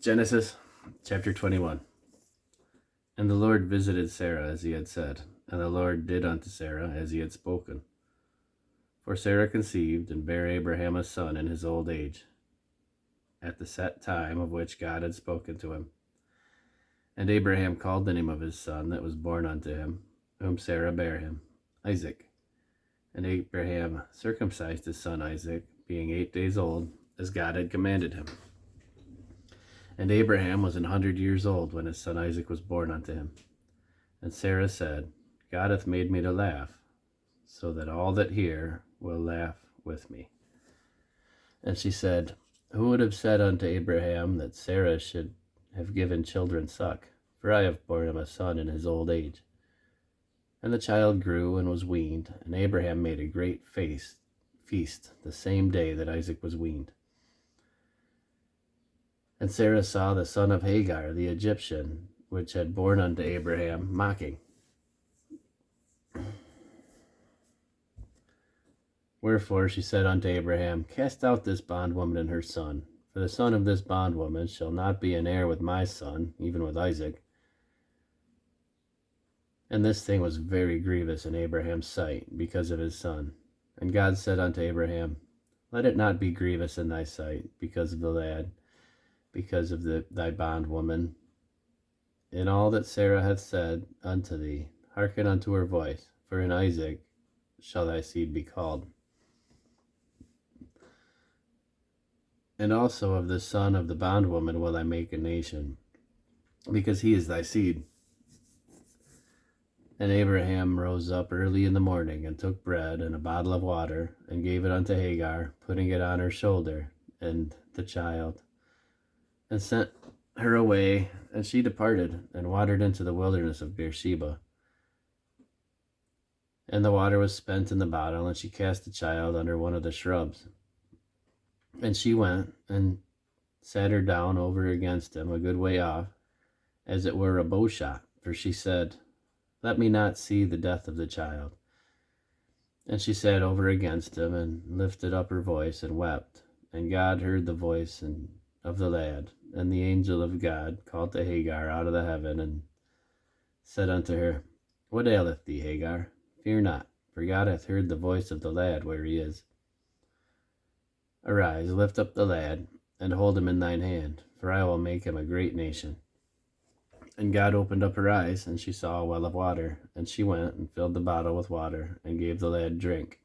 Genesis chapter 21. And the Lord visited Sarah as he had said, and the Lord did unto Sarah as he had spoken. For Sarah conceived and bare Abraham a son in his old age, at the set time of which God had spoken to him. And Abraham called the name of his son that was born unto him, whom Sarah bare him, Isaac. And Abraham circumcised his son Isaac, being 8 days old, as God had commanded him. And Abraham was 100 years old when his son Isaac was born unto him. And Sarah said, God hath made me to laugh, so that all that hear will laugh with me. And she said, Who would have said unto Abraham that Sarah should have given children suck? For I have borne him a son in his old age. And the child grew and was weaned, and Abraham made a great feast the same day that Isaac was weaned. And Sarah saw the son of Hagar, the Egyptian, which had borne unto Abraham, mocking. Wherefore she said unto Abraham, Cast out this bondwoman and her son, for the son of this bondwoman shall not be an heir with my son, even with Isaac. And this thing was very grievous in Abraham's sight, because of his son. And God said unto Abraham, Let it not be grievous in thy sight, because of the lad, because of thy bondwoman. In all that Sarah hath said unto thee, hearken unto her voice, for in Isaac shall thy seed be called. And also of the son of the bondwoman will I make a nation, because he is thy seed. And Abraham rose up early in the morning, and took bread and a bottle of water, and gave it unto Hagar, putting it on her shoulder, and the child, and sent her away, and she departed, and watered into the wilderness of Beersheba. And the water was spent in the bottle, and she cast the child under one of the shrubs. And she went, and sat her down over against him a good way off, as it were a bow shot, for she said, Let me not see the death of the child. And she sat over against him, and lifted up her voice, and wept. And God heard the voice of the lad. And the angel of God called to Hagar out of the heaven, and said unto her, What aileth thee, Hagar? Fear not, for God hath heard the voice of the lad where he is. Arise, lift up the lad, and hold him in thine hand, for I will make him a great nation. And God opened up her eyes, and she saw a well of water, and she went and filled the bottle with water, and gave the lad drink.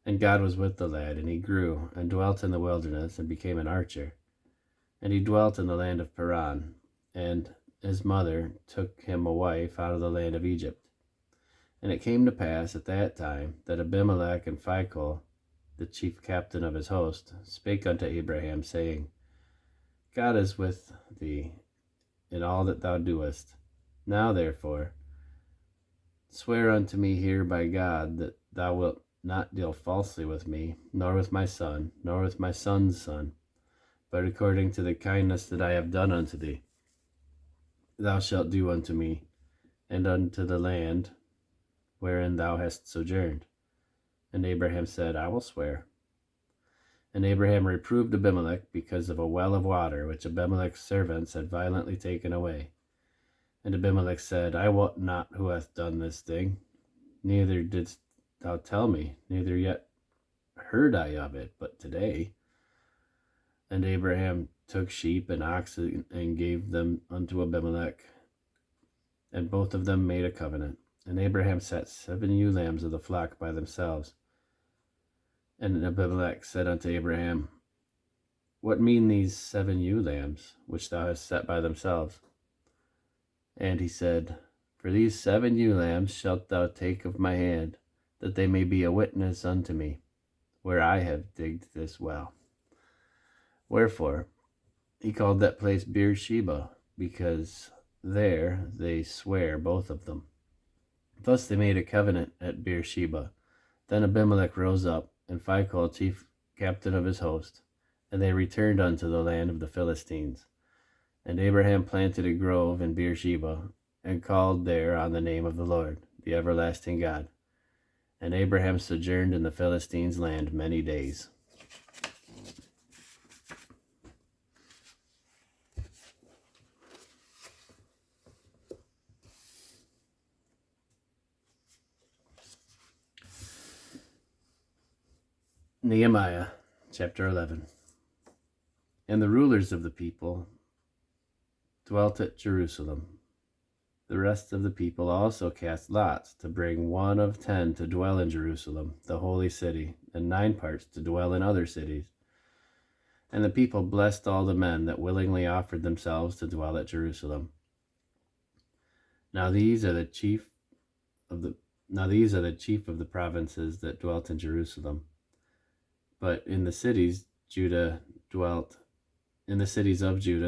And God was with the lad, and he grew, and dwelt in the wilderness, and became an archer. And he dwelt in the land of Paran, and his mother took him a wife out of the land of Egypt. And it came to pass at that time that Abimelech and Phicol, the chief captain of his host, spake unto Abraham, saying, God is with thee in all that thou doest. Now therefore, swear unto me here by God that thou wilt not deal falsely with me, nor with my son, nor with my son's son, but according to the kindness that I have done unto thee, thou shalt do unto me, and unto the land wherein thou hast sojourned. And Abraham said, I will swear. And Abraham reproved Abimelech because of a well of water which Abimelech's servants had violently taken away. And Abimelech said, I wot not who hath done this thing, neither didst thou tell me, neither yet heard I of it, but today. And Abraham took sheep and oxen, and gave them unto Abimelech, and both of them made a covenant. And Abraham set 7 ewe lambs of the flock by themselves. And Abimelech said unto Abraham, What mean these 7 ewe lambs, which thou hast set by themselves? And he said, For these 7 ewe lambs shalt thou take of my hand, that they may be a witness unto me, where I have digged this well. Wherefore he called that place Beersheba, because there they swear both of them. Thus they made a covenant at Beersheba. Then Abimelech rose up, and Phicol, chief captain of his host, and they returned unto the land of the Philistines. And Abraham planted a grove in Beersheba, and called there on the name of the Lord, the everlasting God. And Abraham sojourned in the Philistines' land many days. Nehemiah chapter 11. And the rulers of the people dwelt at Jerusalem. The rest of the people also cast lots to bring 1 of 10 to dwell in Jerusalem, the holy city, and 9 parts to dwell in other cities. And the people blessed all the men that willingly offered themselves to dwell at Jerusalem. Now these are the chief of the provinces that dwelt in Jerusalem. But in the cities of Judah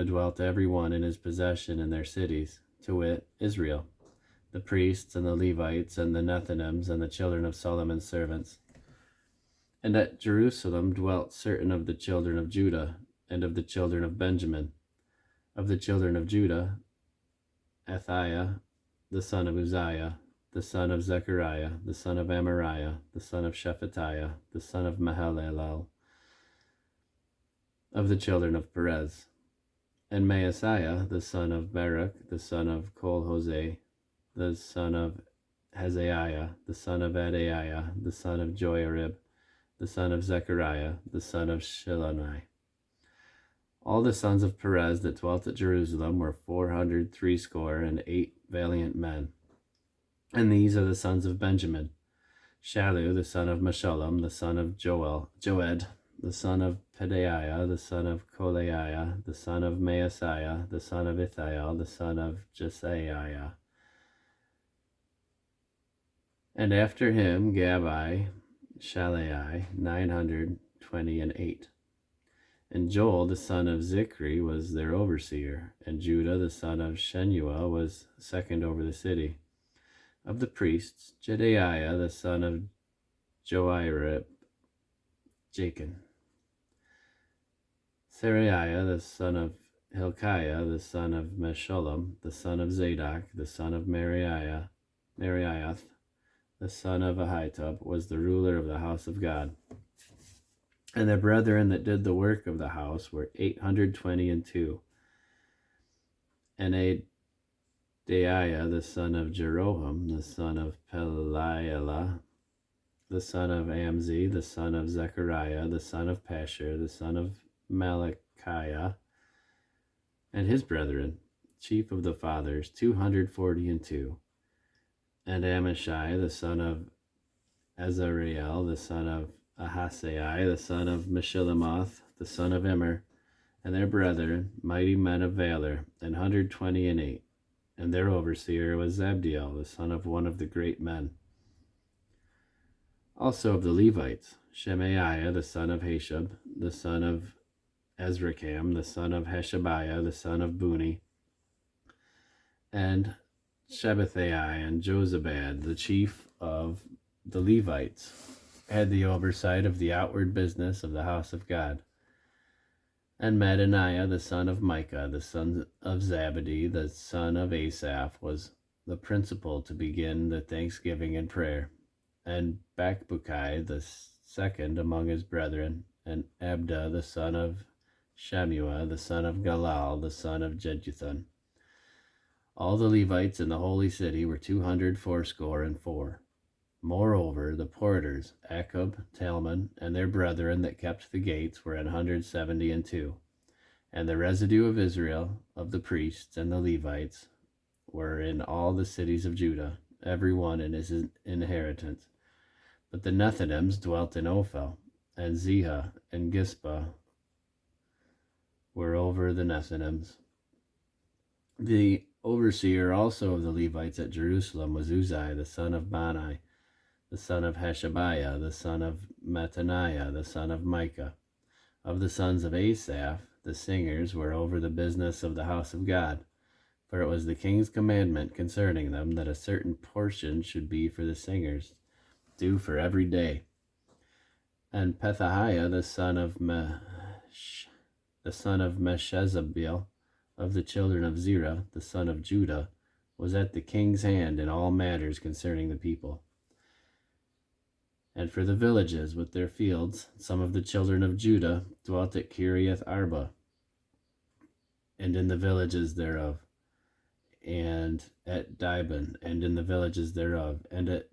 dwelt every one in his possession in their cities, to wit, Israel, the priests and the Levites and the Nethinims and the children of Solomon's servants. And at Jerusalem dwelt certain of the children of Judah and of the children of Benjamin. Of the children of Judah, Athaiah, the son of Uzziah, the son of Zechariah, the son of Amariah, the son of Shephatiah, the son of Mahalalel. Of the children of Perez, and Maaseiah, the son of Baruch, the son of Kol-Hoseh, the son of Hazaiah, the son of Adaiah, the son of Joiarib, the son of Zechariah, the son of Shilonai. All the sons of Perez that dwelt at Jerusalem were 468 valiant men. And these are the sons of Benjamin: Shallu, the son of Meshullam, the son of Joed, the son of Pedaiah, the son of Kolaiah, the son of Maaseiah, the son of Ithiel, the son of Jesaiah. And after him Gabai, Shalai, 928. And Joel, the son of Zichri, was their overseer, and Judah, the son of Shenuah, was second over the city. Of the priests, Jedaiah, the son of Joiarib, Jachin. Seraiah, the son of Hilkiah, the son of Meshullam, the son of Zadok, the son of Merioth, the son of Ahitub, was the ruler of the house of God. And the brethren that did the work of the house were 822. And Adaiah, the son of Jeroham, the son of Pelaiah, the son of Amzi, the son of Zechariah, the son of Pashur, the son of Malachiah, and his brethren, chief of the fathers, 242. And Amashai, the son of Azareel, the son of Ahasai, the son of Meshillemoth, the son of Immer, and their brethren, mighty men of valor, 128. And their overseer was Zabdiel, the son of one of the great men. Also of the Levites, Shemaiah, the son of Hashab, the son of Azrikam, the son of Hashabiah, the son of Buni, and Shabbathai and Jozabad, the chief of the Levites, had the oversight of the outward business of the house of God. And Mattaniah, the son of Micah, the son of Zabadi, the son of Asaph, was the principal to begin the thanksgiving and prayer. And Bakbukai, the second among his brethren, and Abda, the son of Shammua, the son of Galal, the son of Jeduthun. All the Levites in the holy city were 284. Moreover, the porters, Akub, Talmon, and their brethren that kept the gates were 172. And the residue of Israel, of the priests and the Levites, were in all the cities of Judah, every one in his inheritance. But the Nethinims dwelt in Ophel, and Zihah and Gispa were over the Nethinims. The overseer also of the Levites at Jerusalem was Uzziah, the son of Bani, the son of Hashabiah, the son of Mattaniah, the son of Micah. Of the sons of Asaph, the singers were over the business of the house of God, for it was the king's commandment concerning them that a certain portion should be for the singers, due for every day. And Pethahiah, the son of Meshezabeel, of the children of Zerah, the son of Judah, was at the king's hand in all matters concerning the people. And for the villages with their fields, some of the children of Judah dwelt at Kiriath Arba, and in the villages thereof, and at Dibon, and in the villages thereof, and at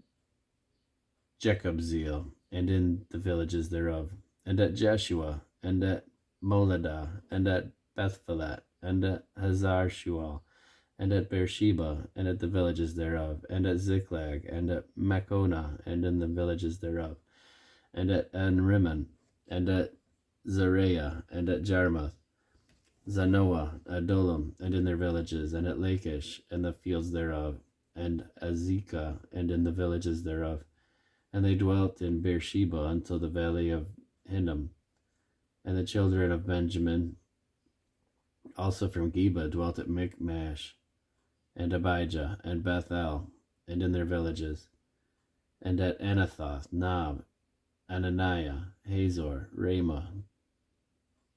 Jekabzeel, and in the villages thereof, and at Jeshua, and at Moladah, and at Bethphalet, and at Hazar Shual, and at Beersheba, and at the villages thereof, and at Ziklag, and at Machonah, and in the villages thereof, and at Enrimmon, and at Zariah, and at Jarmuth, Zanoah, Adullam, and in their villages, and at Lachish, and the fields thereof, and Azekah, and in the villages thereof. And they dwelt in Beersheba until the valley of Hinnom. And the children of Benjamin also from Geba dwelt at Michmash, and Abijah, and Bethel, and in their villages, and at Anathoth, Nob, Ananiah, Hazor, Ramah,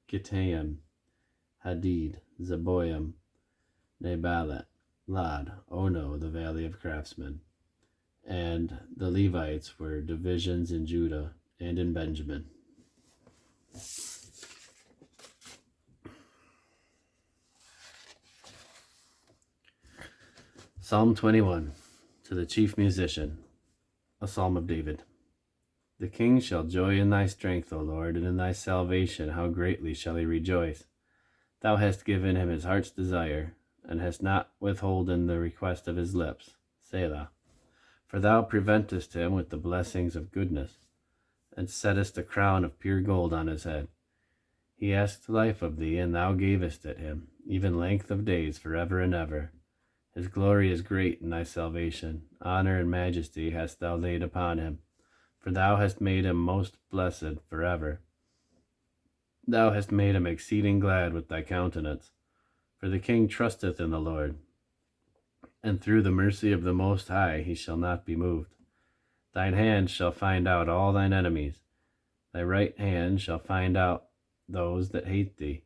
Gittaim, Hadid, Zeboim, Nebalat, Lod, Ono, the valley of craftsmen. And the Levites were divisions in Judah and in Benjamin. Psalm 21, to the chief musician, a psalm of David. The king shall joy in thy strength, O Lord, and in thy salvation how greatly shall he rejoice. Thou hast given him his heart's desire, and hast not withholden the request of his lips. Selah. For thou preventest him with the blessings of goodness, and settest a crown of pure gold on his head. He asked life of thee, and thou gavest it him, even length of days forever and ever. His glory is great in thy salvation. Honor and majesty hast thou laid upon him, for thou hast made him most blessed forever. Thou hast made him exceeding glad with thy countenance. For the king trusteth in the Lord, and through the mercy of the Most High he shall not be moved. Thine hand shall find out all thine enemies. Thy right hand shall find out those that hate thee.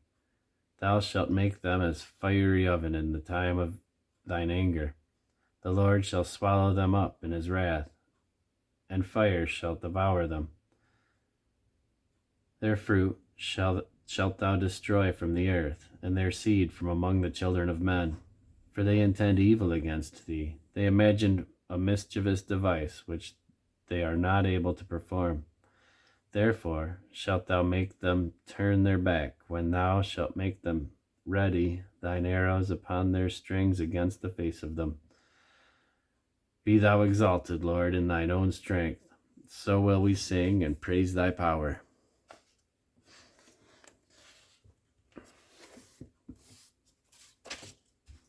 Thou shalt make them as fiery oven in the time of thine anger. The Lord shall swallow them up in his wrath, and fire shall devour them. Their fruit shalt thou destroy from the earth, and their seed from among the children of men. For they intend evil against thee. They imagined a mischievous device which they are not able to perform. Therefore shalt thou make them turn their back, when thou shalt make them ready thine arrows upon their strings against the face of them. Be thou exalted, Lord, in thine own strength. So will we sing and praise thy power.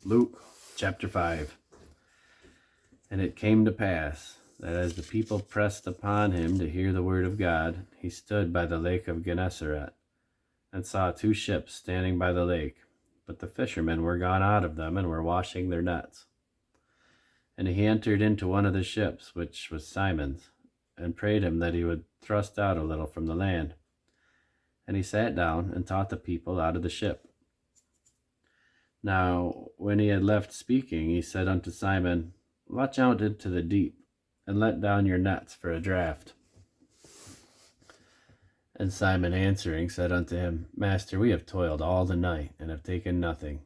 Luke chapter 5. And it came to pass that as the people pressed upon him to hear the word of God, he stood by the lake of Gennesaret, and saw 2 ships standing by the lake, but the fishermen were gone out of them, and were washing their nets. And he entered into one of the ships, which was Simon's, and prayed him that he would thrust out a little from the land. And he sat down and taught the people out of the ship. Now, when he had left speaking, he said unto Simon, Launch out into the deep, and let down your nets for a draught. And Simon answering said unto him, Master, we have toiled all the night, and have taken nothing.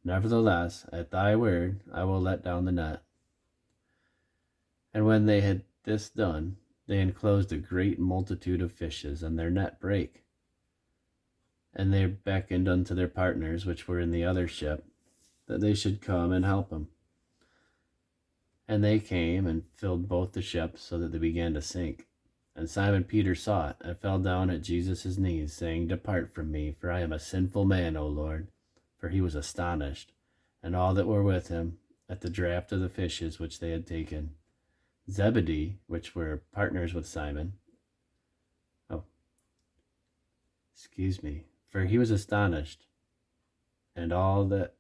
Nevertheless, at thy word, I will let down the net. And when they had this done, they enclosed a great multitude of fishes, and their net brake. And they beckoned unto their partners, which were in the other ship, that they should come and help them. And they came and filled both the ships, so that they began to sink. And Simon Peter saw it, and fell down at Jesus' knees, saying, Depart from me, for I am a sinful man, O Lord. For he was astonished, and all that were with him, at the draught of the fishes which they had taken. Zebedee, which were partners with Simon, for he was astonished, and all that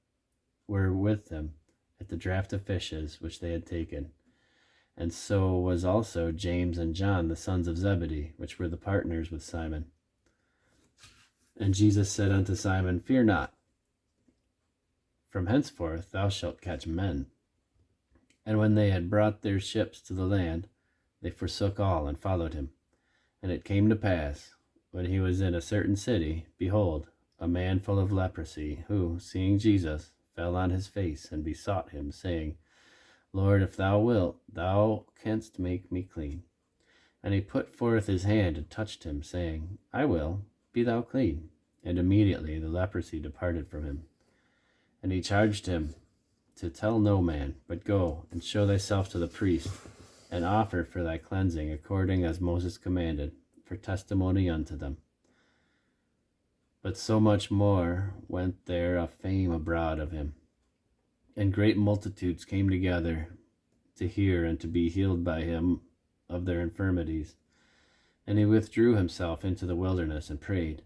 were with him, at the draught of fishes which they had taken. And so was also James and John, the sons of Zebedee, which were the partners with Simon. And Jesus said unto Simon, Fear not, from henceforth thou shalt catch men. And when they had brought their ships to the land, they forsook all and followed him. And it came to pass, when he was in a certain city, behold, a man full of leprosy, who, seeing Jesus, fell on his face and besought him, saying, Lord, if thou wilt, thou canst make me clean. And he put forth his hand and touched him, saying, I will, be thou clean. And immediately the leprosy departed from him. And he charged him to tell no man, but go and show thyself to the priest, and offer for thy cleansing according as Moses commanded, for testimony unto them. But so much more went there a fame abroad of him. And great multitudes came together to hear and to be healed by him of their infirmities. And he withdrew himself into the wilderness and prayed.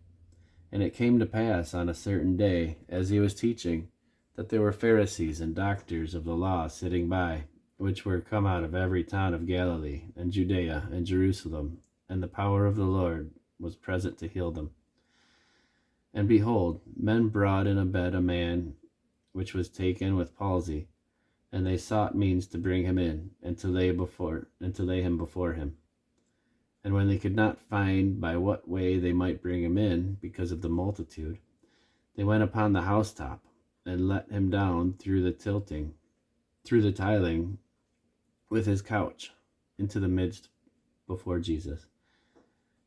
And it came to pass on a certain day, as he was teaching, that there were Pharisees and doctors of the law sitting by, which were come out of every town of Galilee, and Judea, and Jerusalem, and the power of the Lord was present to heal them. And behold, men brought in a bed a man which was taken with palsy, and they sought means to bring him in, and to lay him before him. And when they could not find by what way they might bring him in, because of the multitude, they went upon the housetop, and let him down through the tiling, with his couch, into the midst before Jesus.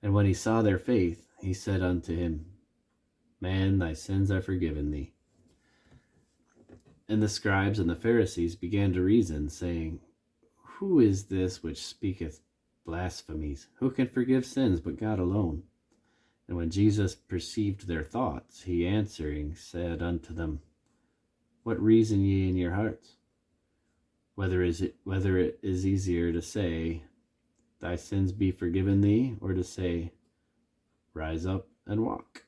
And when he saw their faith, he said unto him, Man, thy sins are forgiven thee. And the scribes and the Pharisees began to reason, saying, Who is this which speaketh blasphemies? Who can forgive sins but God alone? And when Jesus perceived their thoughts, he answering said unto them, What reason ye in your hearts? Whether it is easier to say, Thy sins be forgiven thee, or to say, Rise up and walk.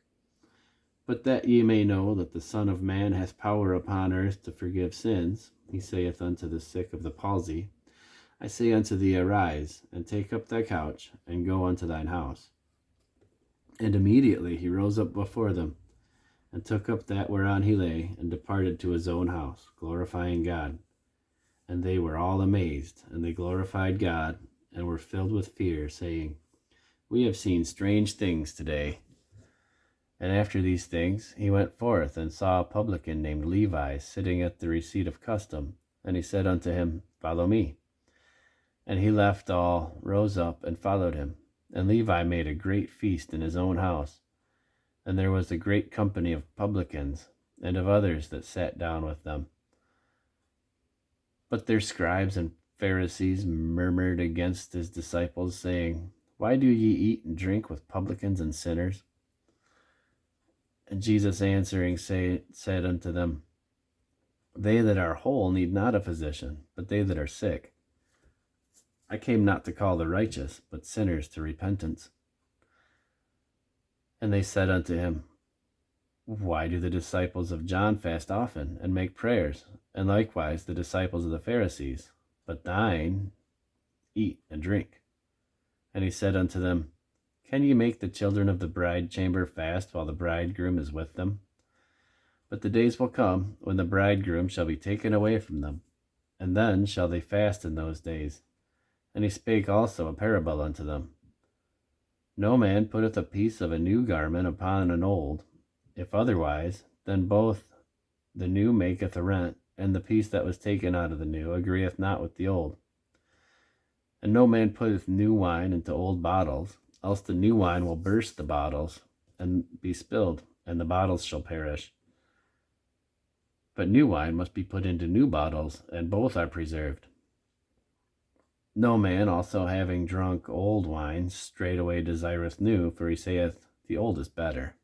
But that ye may know that the Son of Man hath power upon earth to forgive sins, he saith unto the sick of the palsy, I say unto thee, Arise, and take up thy couch, and go unto thine house. And immediately he rose up before them, and took up that whereon he lay, and departed to his own house, glorifying God. And they were all amazed, and they glorified God, and were filled with fear, saying, We have seen strange things today. And after these things he went forth, and saw a publican named Levi sitting at the receipt of custom. And he said unto him, Follow me. And he left all, rose up, and followed him. And Levi made a great feast in his own house. And there was a great company of publicans, and of others that sat down with them. But their scribes and Pharisees murmured against his disciples, saying, Why do ye eat and drink with publicans and sinners? And Jesus answering said unto them, They that are whole need not a physician, but they that are sick. I came not to call the righteous, but sinners to repentance. And they said unto him, Why do the disciples of John fast often, and make prayers, and likewise the disciples of the Pharisees? But thine eat and drink. And he said unto them, Can ye make the children of the bride chamber fast while the bridegroom is with them? But the days will come when the bridegroom shall be taken away from them, and then shall they fast in those days. And he spake also a parable unto them. No man putteth a piece of a new garment upon an old. If otherwise, then both the new maketh a rent, and the piece that was taken out of the new agreeth not with the old. And no man putteth new wine into old bottles, else the new wine will burst the bottles, and be spilled, and the bottles shall perish. But new wine must be put into new bottles, and both are preserved. No man also having drunk old wine straightway desireth new, for he saith, The old is better.